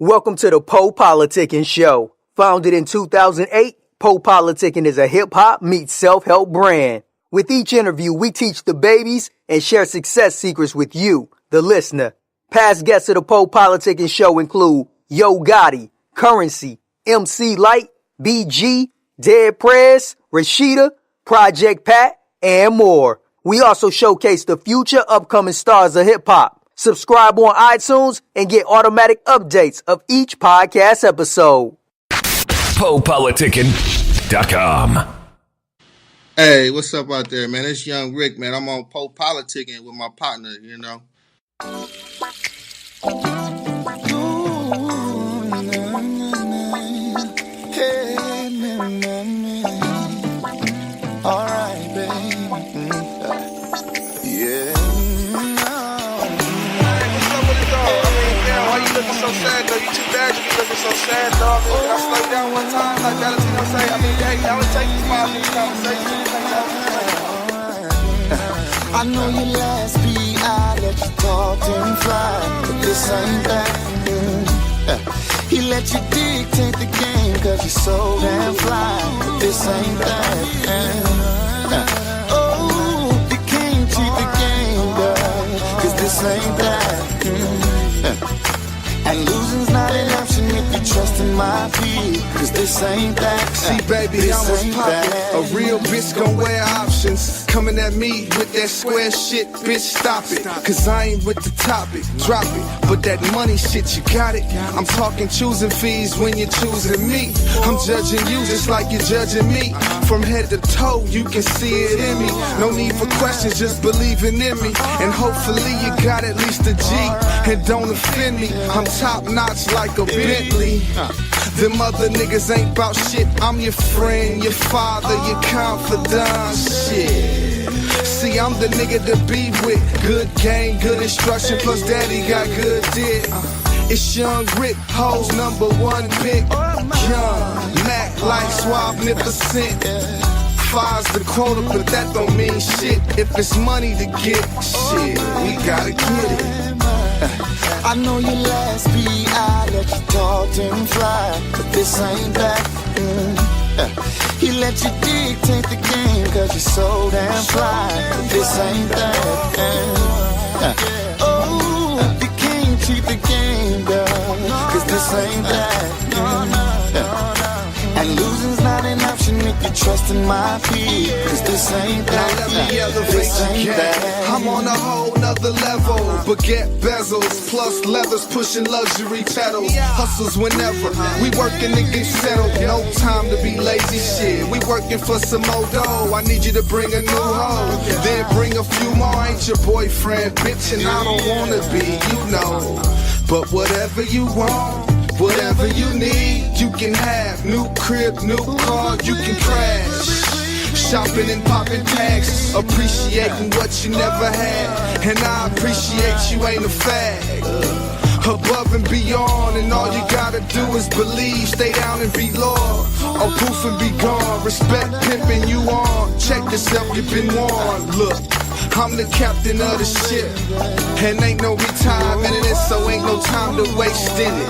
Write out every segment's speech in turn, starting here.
Welcome to the PoPolitickin show. Founded in 2008, PoPolitickin is a hip-hop meets self-help brand. With each interview, we teach the babies and share success secrets with you, the listener. Past guests of the PoPolitickin show include Yo Gotti, Currency, MC Light, BG, Dead Prez, Rashida, Project Pat, and more. We also showcase the future upcoming stars of hip-hop. Subscribe on iTunes and get automatic updates of each podcast episode. PoPolitickin.com. Hey, what's up out there, man? It's Young Rick, man. I'm on PoPolitickin with my partner, you know. All right, baby. Yeah. Why you looking so sad, though? You too bad you be looking so sad, dog. Can I slow you down one time like that? You know what I'm saying? I mean, hey, I would take this 5 minute conversation. I know your last beat, I let you talk and fly, but this ain't that. He let you dictate the game, cause you're so damn fly, but this ain't that. Oh, you can't cheat the game, girl, cause this ain't that. And losing's not an option if you trust in my feet, cause this ain't that. See, baby, I was poppin'. A real bitch gon' wear options. Coming at me with that square shit, bitch, stop it. Cause I ain't with the topic, drop it. But that money shit, you got it. I'm talking choosing fees when you're choosing me. I'm judging you just like you're judging me. From head to toe, you can see it in me. No need for questions, just believing in me. And hopefully you got at least a G. And don't offend me, I'm top notch like a Bentley. Them other niggas ain't bout shit. I'm your friend, your father, your confidant. Shit. See, I'm the nigga to be with. Good game, good instruction, plus daddy got good dick. It's Young Rick, hoes #1 pick. Young Mac like Swabnificent. Five's the quota, but that don't mean shit. If it's money to get, shit, we gotta get it. I know your last beat, I let you talk and fly, but this ain't that. He let you dictate the game, cause you're so damn fly, but this ain't that. Oh, you can't cheat the game, girl, cause this ain't that. And losing's not an option if you trust in my feet, cause this ain't that. Now let me elevate you, cat. I'm on a whole nother level. Baguette bezels, plus leathers pushing luxury pedals. Hustles whenever, we working to get settled. No time to be lazy shit. We working for some more dough. I need you to bring a new hoe, then bring a few more. I ain't your boyfriend, bitch, and I don't wanna be, you know. But whatever you want, whatever you need, you can have. New crib, new car, you can crash. Shopping and popping tags, appreciating what you never had. And I appreciate you ain't a fag. Above and beyond, and all you gotta do is believe. Stay down and be loyal, or poof and be gone. Respect pimping you on, check yourself, you've been warned. Look, I'm the captain of the ship, and ain't no retirement in it, so ain't no time to waste in it.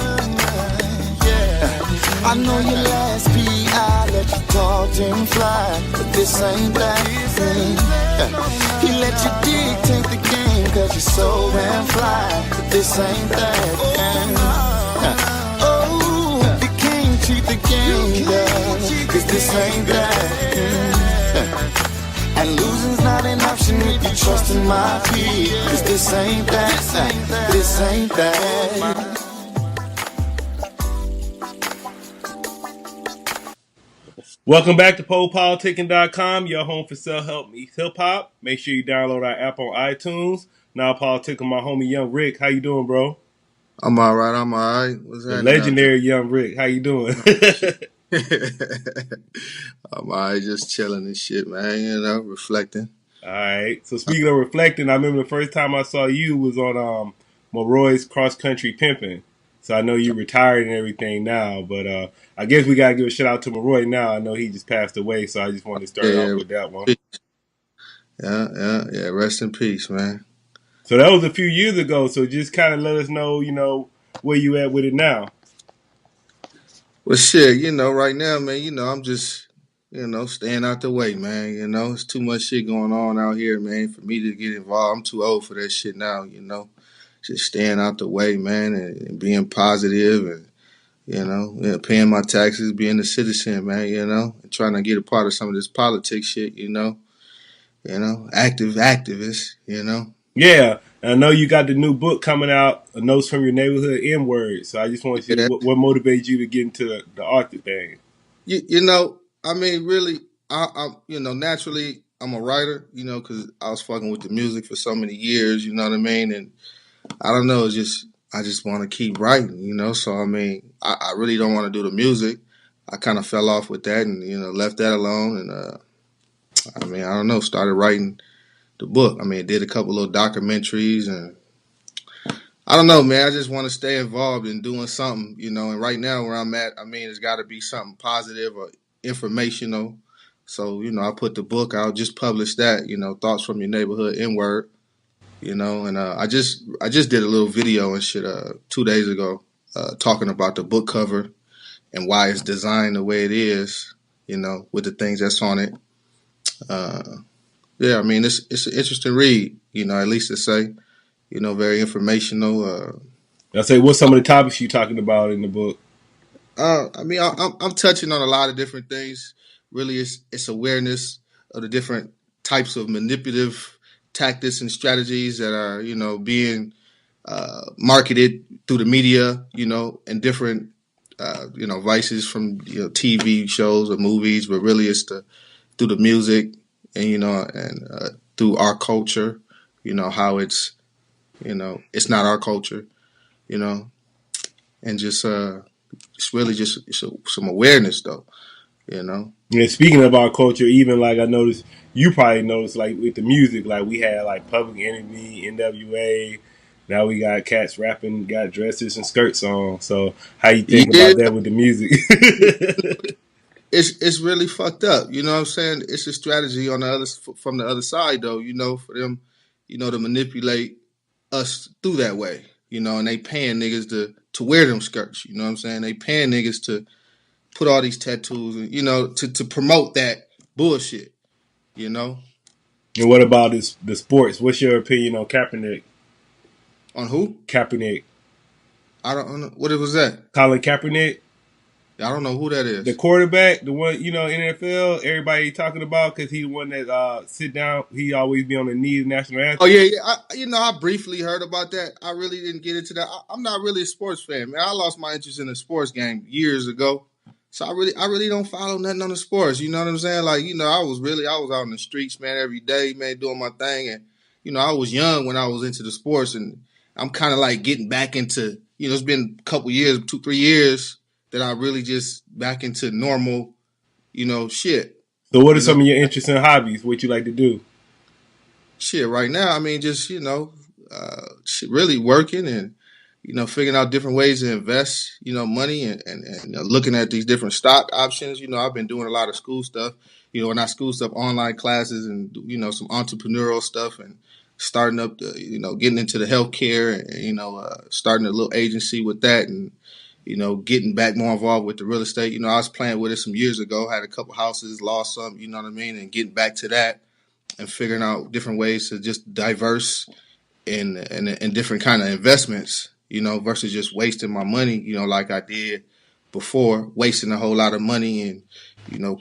I know your last beat, I let you talk and fly, but this ain't that. He let you dictate the game, cause you're so damn fly, but this ain't that. Oh, you can't cheat the game, girl, cause this ain't that. And losing's not an option if you trust in my feet, cause this ain't that. This ain't that. Welcome back to PoPolitickin.com, your home for self-help meets hip-hop. Make sure you download our app on iTunes. Now politicking my homie Young Rick. How you doing, bro? I'm all right. What's The that? legendary Young Rick. How you doing? I'm all right, just chilling and shit, man, you know, reflecting. All right. So speaking of reflecting, I remember the first time I saw you was on Maroy's Cross Country Pimpin. So I know you retired and everything now, but I guess we got to give a shout out to Maroy now. I know he just passed away, so I just wanted to start off with that one. Yeah. Rest in peace, man. So that was a few years ago, so just kind of let us know, where you at with it now. Well, shit, right now, man, I'm just, staying out the way, man. It's too much shit going on out here, man, for me to get involved. I'm too old for that shit now. Just staying out the way, man, and being positive and, paying my taxes, being a citizen, man, and trying to get a part of some of this politics shit. Active activist. Yeah, and I know you got the new book coming out, Notes from Your Neighborhood N Word. So I just want to see Yeah. what motivates you to get into the author thing. I mean, really, naturally, I'm a writer, because I was fucking with the music for so many years, you know what I mean? And I don't know, I just want to keep writing. So, I mean, I really don't want to do the music. I kind of fell off with that and, left that alone. And, I mean, I don't know, started writing the book. I mean, did a couple little documentaries and I don't know, man. I just want to stay involved in doing something, and right now where I'm at, I mean, it's got to be something positive or informational. So, I put the book out, just published that, Thoughts from Your Neighborhood N-Word, and I just did a little video and shit 2 days ago talking about the book cover and why it's designed the way it is, with the things that's on it. Yeah, I mean, it's an interesting read, at least to say. Very informational. I say, what's some of the topics you talking about in the book? I mean, I'm touching on a lot of different things. Really, it's awareness of the different types of manipulative tactics and strategies that are, being marketed through the media, and different, vices from TV shows or movies, but really it's through the music and through our culture, how it's not our culture, and just it's really just some awareness though, And speaking of our culture, even like I noticed, you probably noticed like with the music, like we had like Public Enemy, NWA. Now we got cats rapping, got dresses and skirts on. So how you think Yeah, about that with the music? it's really fucked up. You know what I'm saying? It's a strategy on from the other side though, for them, to manipulate us through that way, and they paying niggas to wear them skirts. You know what I'm saying? They paying niggas to put all these tattoos and, to promote that bullshit, And what about the sports? What's your opinion on Kaepernick? On who? Kaepernick. I don't know. What was that? Colin Kaepernick. I don't know who that is. The quarterback, the one, NFL, everybody talking about because he the one that sit down. He always be on the knee, national anthem. Oh, yeah. I briefly heard about that. I really didn't get into that. I'm not really a sports fan, man. I lost my interest in the sports game years ago. So I really don't follow nothing on the sports. You know what I'm saying? Like, I was out in the streets, man, every day, man, doing my thing. And, I was young when I was into the sports and I'm kind of like getting back into, it's been a couple years, 2-3 years that I really just back into normal, shit. So what are some of your interests and hobbies? What you like to do? Shit, right now, I mean, just, really working and, figuring out different ways to invest, money and looking at these different stock options. I've been doing a lot of school stuff, not school stuff, online classes and, some entrepreneurial stuff and starting up the, getting into the healthcare and, starting a little agency with that and, getting back more involved with the real estate. I was playing with it some years ago, had a couple houses, lost some, you know what I mean? And getting back to that and figuring out different ways to just diverse in different kind of investments, versus just wasting my money, like I did before, wasting a whole lot of money and,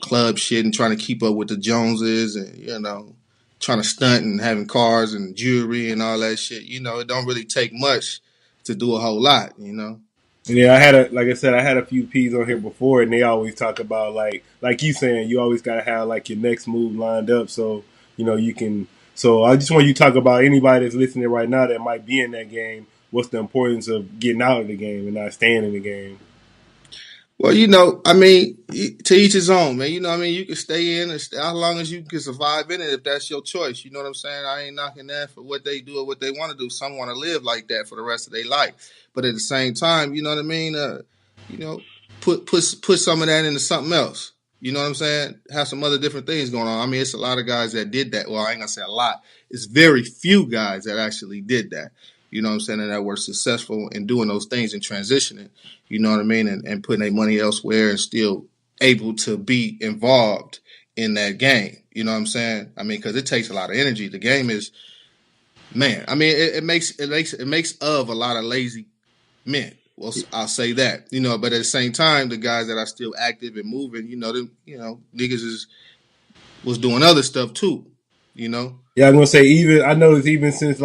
club shit and trying to keep up with the Joneses and, trying to stunt and having cars and jewelry and all that shit. It don't really take much to do a whole lot, Yeah, like I said, I had a few P's on here before, and they always talk about like you saying, you always gotta have like your next move lined up, so you can. So I just want you to talk about anybody that's listening right now that might be in that game. What's the importance of getting out of the game and not staying in the game? Well, I mean, to each his own, man. You can stay in as long as you can survive in it if that's your choice. You know what I'm saying? I ain't knocking that for what they do or what they want to do. Some want to live like that for the rest of their life. But at the same time, you know what I mean? Put some of that into something else. You know what I'm saying? Have some other different things going on. I mean, it's a lot of guys that did that. Well, I ain't gonna say a lot. It's very few guys that actually did that. you know what I'm saying, and that were successful in doing those things and transitioning, you know what I mean, and putting their money elsewhere and still able to be involved in that game. You know what I'm saying? I mean, because it takes a lot of energy. The game is, man. I mean, it makes of a lot of lazy men. Well, I'll say that, you know. But at the same time, the guys that are still active and moving, niggas was doing other stuff too, you know. Yeah, I'm gonna say I noticed even since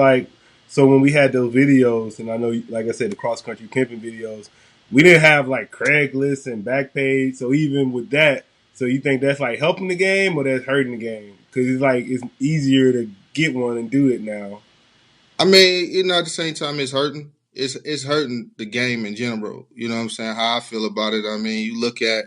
so when we had those videos, and I know, like I said, the cross country pimping videos, we didn't have like Craigslist and Backpage. So even with that, so you think that's like helping the game or that's hurting the game? Because it's like it's easier to get one and do it now. I mean, at the same time, it's hurting. It's hurting the game in general. You know what I'm saying? How I feel about it. I mean, you look at,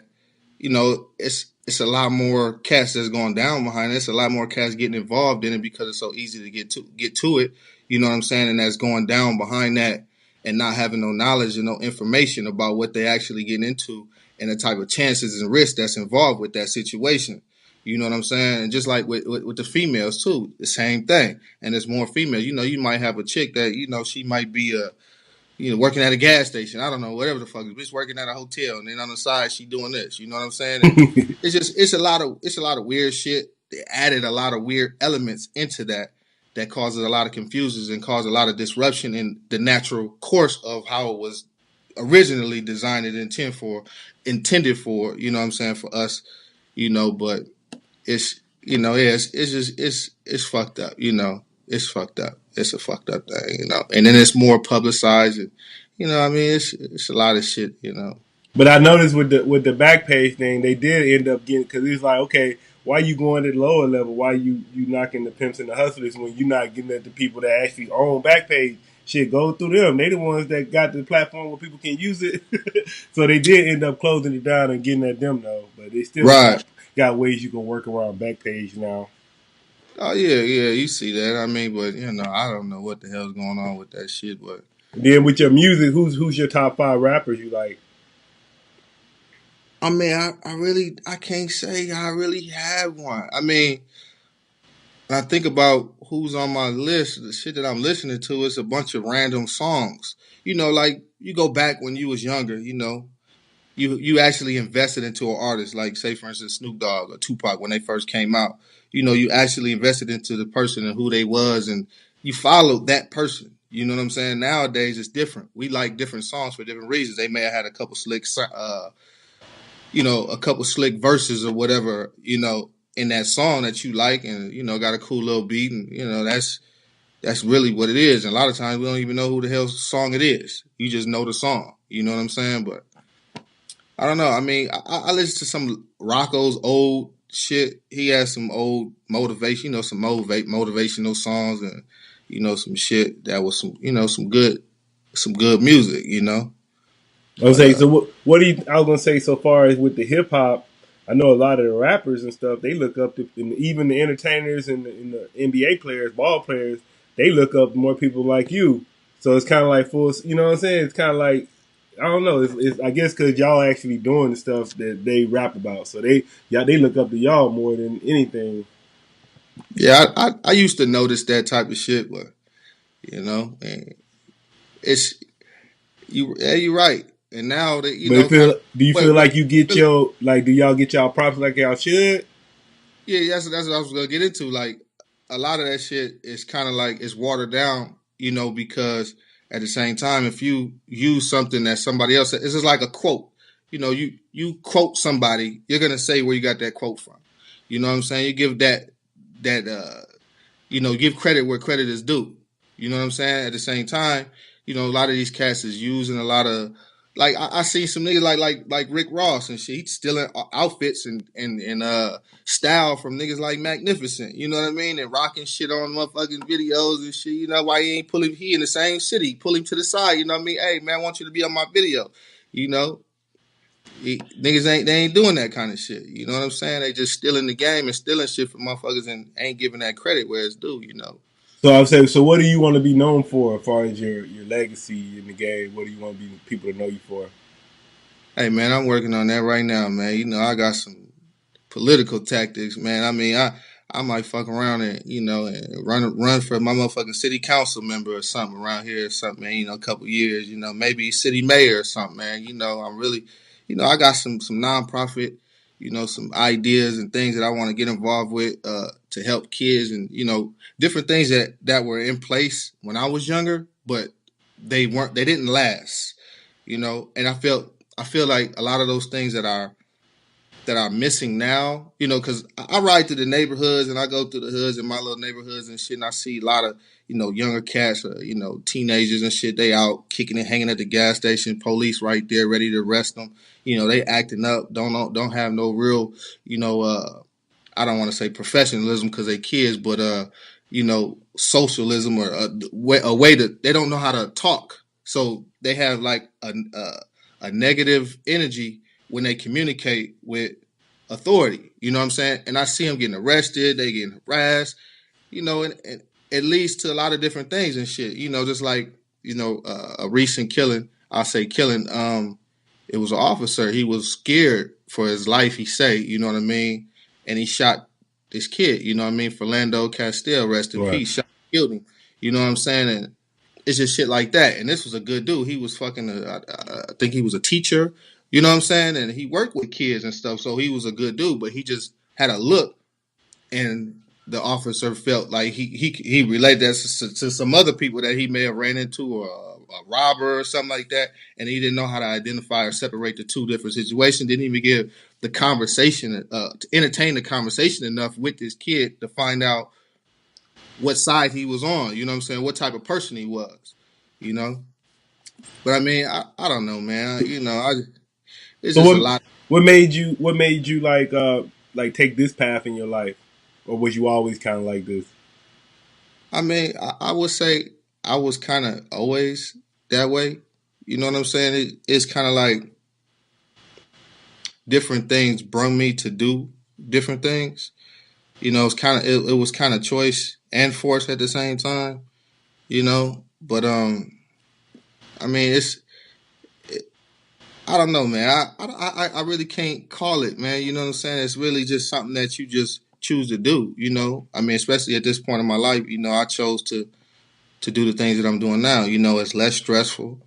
it's a lot more cats that's going down behind it. It's a lot more cats getting involved in it because it's so easy to get to it. You know what I'm saying? And that's going down behind that and not having no knowledge and no information about what they actually getting into and the type of chances and risks that's involved with that situation. You know what I'm saying? And just like with the females too, the same thing. And there's more females. You might have a chick that, she might be working at a gas station. I don't know, whatever the fuck. Bitch working at a hotel, and then on the side she doing this. You know what I'm saying? And it's a lot of weird shit. They added a lot of weird elements into that causes a lot of confusions and causes a lot of disruption in the natural course of how it was originally designed and intended for. You know what I'm saying, for us. But it's it's fucked up. It's fucked up. It's a fucked up thing, and then it's more publicized, and I mean, it's a lot of shit, But I noticed with the Backpage thing, they did end up getting, because it's like, okay, why you going to the lower level? Why you knocking the pimps and the hustlers when you're not getting at the people that actually own Backpage? Shit, go through them. They the ones that got the platform where people can use it. So they did end up closing it down and getting at them though. But they still got ways you can work around Backpage now. Oh yeah, you see that. I mean, but I don't know what the hell's going on with that shit. But then with your music, who's your top 5 rappers you like? I mean, I can't say I really have one. I mean, when I think about who's on my list, the shit that I'm listening to is a bunch of random songs. Like you go back when you was younger, you actually invested into an artist, like say for instance Snoop Dogg or Tupac when they first came out. You actually invested into the person and who they was, and you followed that person. You know what I'm saying? Nowadays it's different. We like different songs for different reasons. They may have had a couple slick, a couple slick verses or whatever, in that song that you like, and got a cool little beat, and that's really what it is. And a lot of times we don't even know who the hell's song it is. You just know the song. You know what I'm saying? But I don't know. I mean, I listen to some Rocco's old shit. He has some old motivation, some motivational songs, and some shit that was some good music. I was saying, so what do you? I was gonna say, so far as with the hip hop, I know a lot of the rappers and stuff. They look up to, and even the entertainers and the NBA players, ball players. They look up to more people like you. So it's kind of like full. You know what I'm saying? It's kind of like, I don't know. It's I guess because y'all actually doing the stuff that they rap about, so they look up to y'all more than anything. Yeah, I used to notice that type of shit, but and it's you're right. And now that do you feel like you get do y'all get y'all props like y'all should? Yeah, that's what I was gonna get into. Like a lot of that shit is kind of like it's watered down, because at the same time, if you use something that somebody else said, it's just like a quote. You quote somebody, you're gonna say where you got that quote from. You know what I'm saying? You give that give credit where credit is due. You know what I'm saying? At the same time, a lot of these cats is using a lot of, like I see some niggas like Rick Ross and shit. He's stealing outfits and style from niggas like Magnificent. You know what I mean? And rocking shit on motherfucking videos and shit. Why he ain't pulling? He in the same city. Pull him to the side. You know what I mean? Hey man, I want you to be on my video. Niggas ain't doing that kind of shit. You know what I'm saying? They just stealing the game and stealing shit from motherfuckers and ain't giving that credit where it's due. So I'm saying, so what do you want to be known for as far as your legacy in the game? What do you want to be people to know you for? Hey man, I'm working on that right now, man. I got some political tactics, man. I mean, I might fuck around and and run for my motherfucking city council member or something around here or something, man. A couple years, maybe city mayor or something, man. I'm really, I got some nonprofit, some ideas and things that I want to get involved with to help kids and different things that were in place when I was younger, but they didn't last, and I feel like a lot of those things that are missing now, because I ride through the neighborhoods and I go through the hoods in my little neighborhoods and shit, and I see a lot of, younger cats or, teenagers and shit. They out kicking and hanging at the gas station, police right there ready to arrest them. They acting up, don't have no real, I don't want to say professionalism because they kids, but, socialism or a way that they don't know how to talk. So they have like a negative energy when they communicate with authority, you know what I'm saying? And I see them getting arrested, they getting harassed, and it leads to a lot of different things and shit, just like, a recent killing, I'll say killing, it was an officer, he was scared for his life, he say, you know what I mean? And he shot this kid, you know what I mean? Philando Castile, rest in peace, shot, killed him, you know what I'm saying? And it's just shit like that. And this was a good dude. He was fucking, I think he was a teacher, you know what I'm saying? And he worked with kids and stuff. So he was a good dude, but he just had a look. And the officer felt like he related that to some other people that he may have ran into or a robber or something like that. And he didn't know how to identify or separate the two different situations. Didn't even give the conversation, to entertain the conversation enough with this kid to find out what side he was on, you know what I'm saying? What type of person he was, But I mean, I don't know, man. It's So just a lot. What made you like take this path in your life, or was you always kind of like this? I mean, I would say I was kind of always that way. You know what I'm saying? It's kind of like different things brung me to do different things. It's kind of it was kind of choice and force at the same time. But I mean, I don't know, man. I really can't call it, man. You know what I'm saying? It's really just something that you just choose to do. I mean, especially at this point in my life, I chose to do the things that I'm doing now. It's less stressful.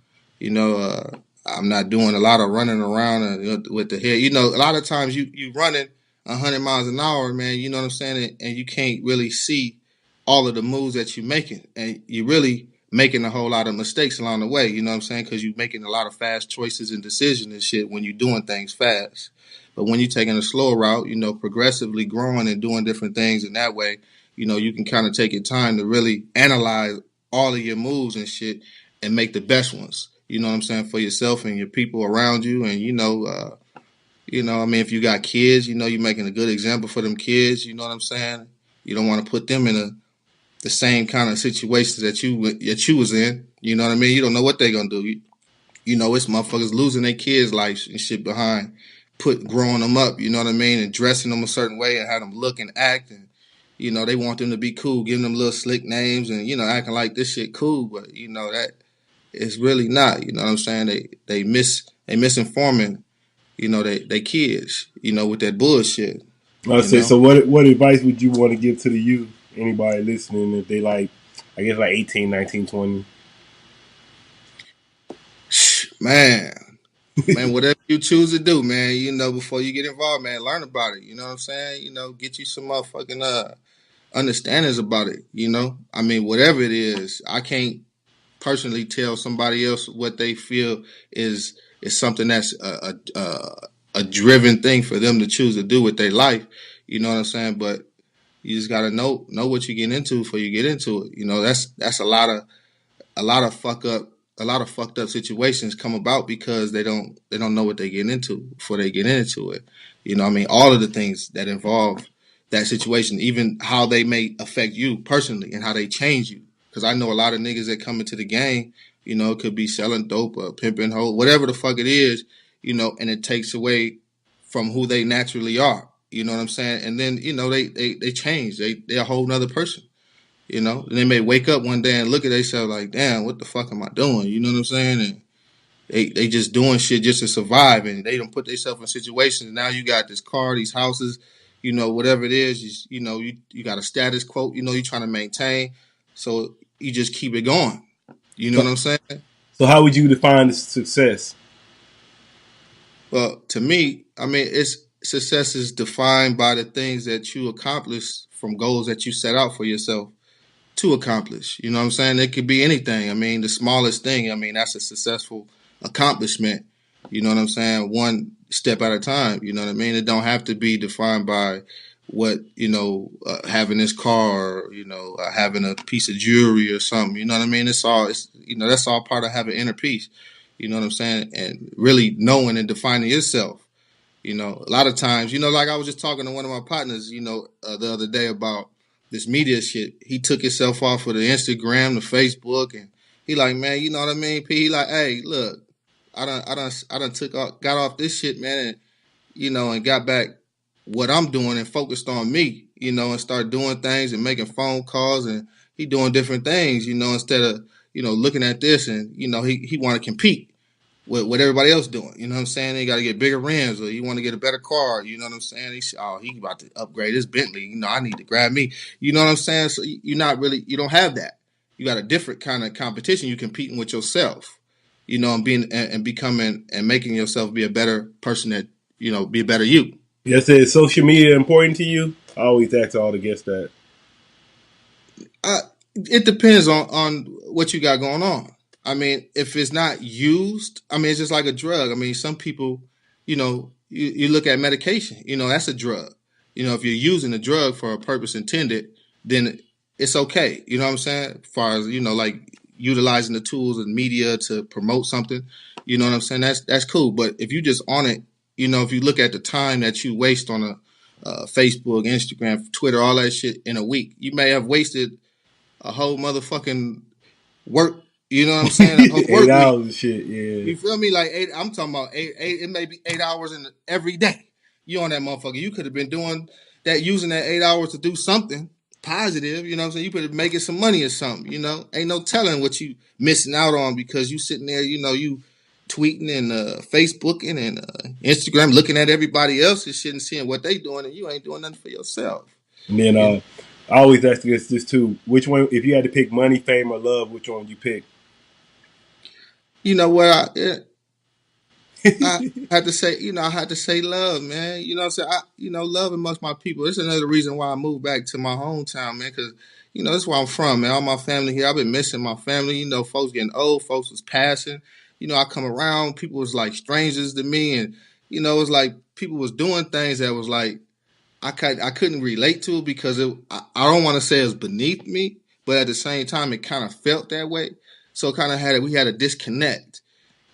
I'm not doing a lot of running around with the head. A lot of times you running 100 miles an hour, man. You know what I'm saying? And you can't really see all of the moves that you're making, and you really making a whole lot of mistakes along the way, you know what I'm saying? Because you're making a lot of fast choices and decisions and shit when you're doing things fast. But when you're taking a slow route, progressively growing and doing different things in that way, you can kind of take your time to really analyze all of your moves and shit and make the best ones, you know what I'm saying, for yourself and your people around you. And, I mean, if you got kids, you're making a good example for them kids, you know what I'm saying? You don't want to put them in the same kind of situations that you was in. You know what I mean? You don't know what they're going to do. It's motherfuckers losing their kids' lives and shit behind growing them up, you know what I mean? And dressing them a certain way and how them look and act. And, they want them to be cool, giving them little slick names and, acting like this shit cool. But, that it's really not, you know what I'm saying? They misinforming, they kids, with that bullshit. I say, so what advice would you want to give to the youth? Anybody listening, if they like 18, 19, 20? Man, whatever you choose to do, man, before you get involved, man, learn about it. You know what I'm saying? Get you some motherfucking understandings about it. I mean, whatever it is, I can't personally tell somebody else what they feel is something that's a driven thing for them to choose to do with their life. You know what I'm saying? But you just gotta know what you get into before you get into it. That's a lot of fucked up situations come about because they don't know what they get into before they get into it. I mean, all of the things that involve that situation, even how they may affect you personally and how they change you. Because I know a lot of niggas that come into the game, it could be selling dope or pimping hoe, whatever the fuck it is, and it takes away from who they naturally are. You know what I'm saying? And then, they change. They're a whole nother person. And they may wake up one day and look at themselves like, damn, what the fuck am I doing? You know what I'm saying? And they just doing shit just to survive, and they don't put themselves in situations. Now you got this car, these houses, whatever it is, you got a status quo, you're trying to maintain. So you just keep it going. You know what I'm saying? So how would you define success? Well, to me, I mean, success is defined by the things that you accomplish from goals that you set out for yourself to accomplish. You know what I'm saying? It could be anything. I mean, the smallest thing, I mean, that's a successful accomplishment. You know what I'm saying? One step at a time. You know what I mean? It don't have to be defined by what, having this car, or, having a piece of jewelry or something. You know what I mean? That's all part of having inner peace. You know what I'm saying? And really knowing and defining yourself. A lot of times, like I was just talking to one of my partners, the other day about this media shit. He took himself off of the Instagram, the Facebook, and he like, man, you know what I mean? P, he like, hey, look, I done got off this shit, man, and got back what I'm doing and focused on me, and start doing things and making phone calls, and he doing different things, instead of, looking at this and, he want to compete with what everybody else doing. You know what I'm saying? He got to get bigger rims, or you want to get a better car. You know what I'm saying? He about to upgrade his Bentley. I need to grab me. You know what I'm saying? So you don't have that. You got a different kind of competition. You're competing with yourself, and becoming and making yourself be a better person that, be a better you. Yes, is social media important to you? I always ask all the guests that. It depends on what you got going on. I mean, if it's not used, I mean, it's just like a drug. I mean, some people, you look at medication, that's a drug. If you're using a drug for a purpose intended, then it's okay. You know what I'm saying? As far as, like utilizing the tools and media to promote something, you know what I'm saying? That's cool. But if you just on it, if you look at the time that you waste on a Facebook, Instagram, Twitter, all that shit in a week, you may have wasted a whole motherfucking work. You know what I'm saying? A 8 hours of shit, yeah. You feel me? Like I'm talking about eight. It may be 8 hours in every day. You on that motherfucker. You could have been doing that, using that 8 hours to do something positive. You know what I'm saying? You could have making some money or something. Ain't no telling what you missing out on because you sitting there. You tweeting and Facebooking and Instagram, looking at everybody else's shit and seeing what they doing, and you ain't doing nothing for yourself. And then I always ask this too: which one, if you had to pick money, fame, or love, which one would you pick? You know what? I had to say, I had to say love, man. You know what I'm saying? Love amongst my people. This is another reason why I moved back to my hometown, man, because, that's where I'm from, man. All my family here. I've been missing my family. Folks getting old. Folks was passing. I come around. People was like strangers to me. And, it was like people was doing things that was like, I couldn't relate to it because I don't want to say it was beneath me, but at the same time, it kind of felt that way. So it kind of we had a disconnect,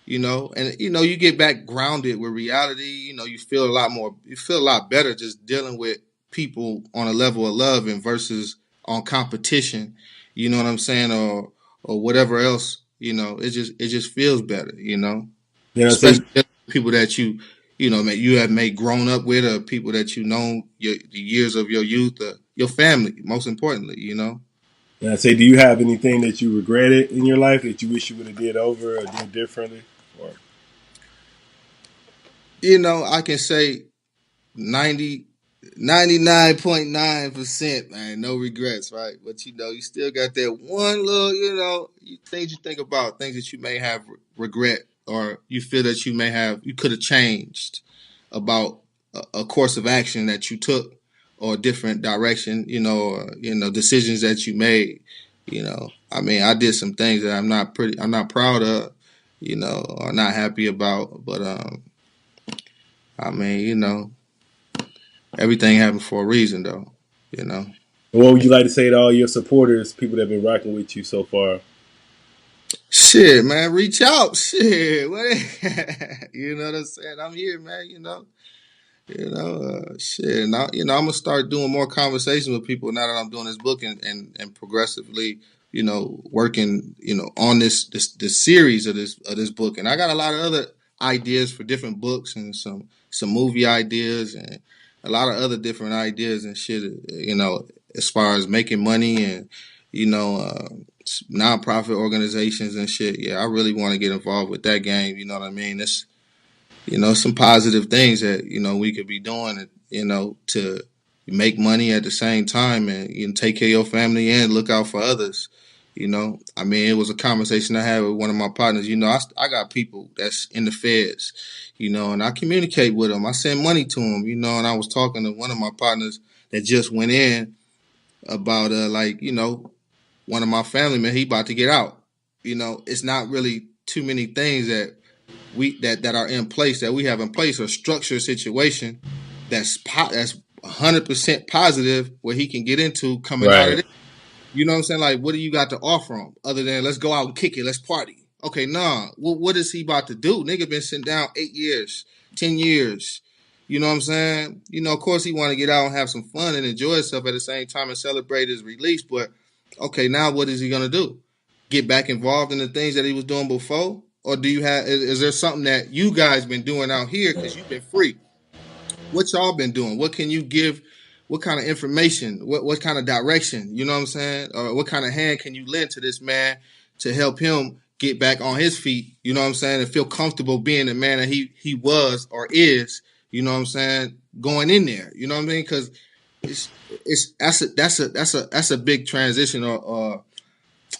and, you get back grounded with reality. You feel a lot better just dealing with people on a level of love and versus on competition, you know what I'm saying? Or whatever else, it just feels better, especially people that you have made grown up with, or people that the years of your youth, your family, most importantly, And I say, do you have anything that you regretted in your life that you wish you would have did over or did differently? Or? I can say 99.9%, man, no regrets, right? But you still got that one little, things you think about, things that you may have regret, or you feel that you could have changed about a course of action that you took, or a different direction, or, decisions that you made. I mean, I did some things that I'm not proud of, or not happy about, but I mean, everything happened for a reason, though, And what would you like to say to all your supporters, people that have been rocking with you so far? Shit, man, reach out. Shit, you know what I'm saying? I'm here, man. Shit. Now, I'm gonna start doing more conversations with people now that I'm doing this book and progressively, working, on this series of this book. And I got a lot of other ideas for different books and some movie ideas and a lot of other different ideas and shit. As far as making money and nonprofit organizations and shit. Yeah, I really want to get involved with that game. You know what I mean? It's some positive things that we could be doing, to make money at the same time, and you know, take care of your family and look out for others. You know, I mean, it was a conversation I had with one of my partners. You know, I got people that's in the feds, you know, and I communicate with them. I send money to them, you know, and I was talking to one of my partners that just went in about, like, you know, one of my family, man, he about to get out. You know, it's not really too many things that that are in place, that we have in place, a structured situation that's 100% positive where he can get into coming out of Right. it. You know what I'm saying? Like, what do you got to offer him other than let's go out and kick it, let's party? Okay, nah. What is he about to do? Nigga been sitting down 8 years, 10 years. You know what I'm saying? You know, of course he want to get out and have some fun and enjoy himself at the same time and celebrate his release. But okay, now what is he gonna do? Get back involved in the things that he was doing before, or do you have? Is there something that you guys been doing out here because you've been free? What y'all been doing? What can you give? What kind of information? What kind of direction? You know what I'm saying? Or what kind of hand can you lend to this man to help him get back on his feet? You know what I'm saying? And feel comfortable being the man that he was or is. You know what I'm saying? Going in there. You know what I mean? Because that's a big transition, or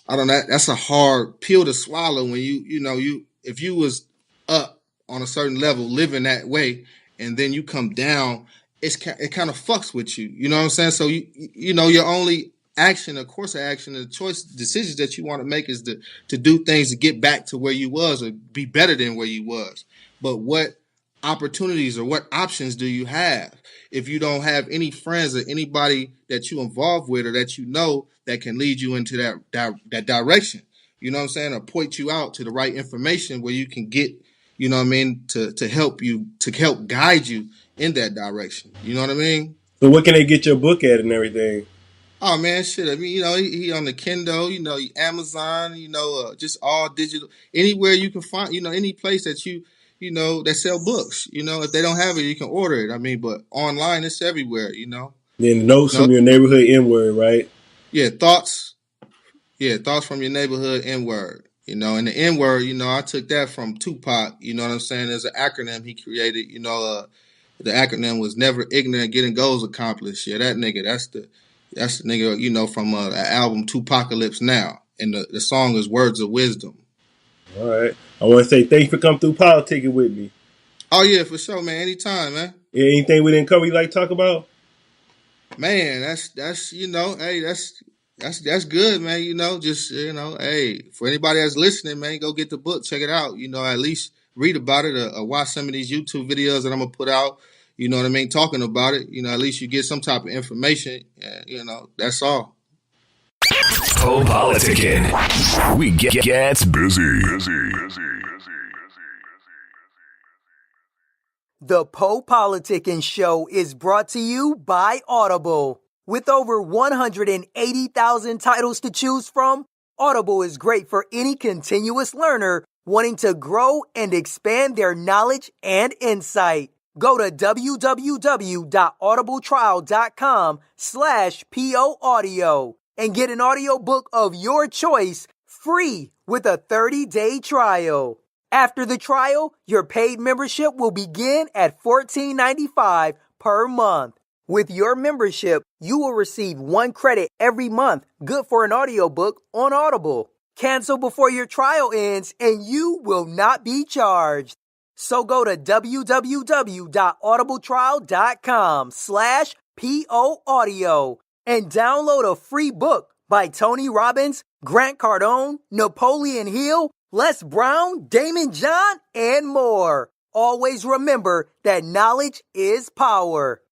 I don't know. That's a hard pill to swallow when you if you was up on a certain level living that way and then you come down, it kind of fucks with you. You know what I'm saying? So you know your only action, of course, of action, and choice decisions that you want to make is to do things to get back to where you was or be better than where you was. But what opportunities or what options do you have if you don't have any friends or anybody that you involved with or that you know that can lead you into that direction? You know what I'm saying? Or point you out to the right information where you can get, you know what I mean, to help guide you in that direction. You know what I mean? So what can they get your book at and everything? Oh man, shit. I mean, you know, he on the Kindle, you know, Amazon, you know, just all digital, anywhere you can find, you know, any place that you know, that sell books. You know, if they don't have it, you can order it. I mean, but online, it's everywhere. You know. Then notes You know, from your neighborhood N-word, right? yeah, thoughts. Yeah, thoughts from your neighborhood N-word. You know, and the N-word, you know, I took that from Tupac. You know what I'm saying? There's an acronym he created. You know, the acronym was never ignorant, getting goals accomplished. Yeah, that nigga, that's the nigga, you know, from the album Tupacalypse Now. And the song is Words of Wisdom. All right. I want to say thanks for coming through politicking with me. Oh yeah, for sure, man. Anytime, man. Yeah, anything we didn't cover you like to talk about? Man, that's you know, hey, that's good, man. You know, just you know, hey, for anybody that's listening, man, go get the book, check it out. You know, at least read about it or watch some of these YouTube videos that I'm gonna put out. You know what I mean, talking about it. You know, at least you get some type of information. You know, that's all. PoPolitickin. We gets busy. The PoPolitickin Show is brought to you by Audible. With over 180,000 titles to choose from, Audible is great for any continuous learner wanting to grow and expand their knowledge and insight. Go to www.audibletrial.com/POAudio and get an audiobook of your choice free with a 30-day trial. After the trial, your paid membership will begin at $14.95 per month. With your membership, you will receive 1 credit every month, good for an audiobook on Audible. Cancel before your trial ends and you will not be charged. So go to www.audibletrial.com/POAudio and download a free book by Tony Robbins, Grant Cardone, Napoleon Hill, Les Brown, Damon John, and more. Always remember that knowledge is power.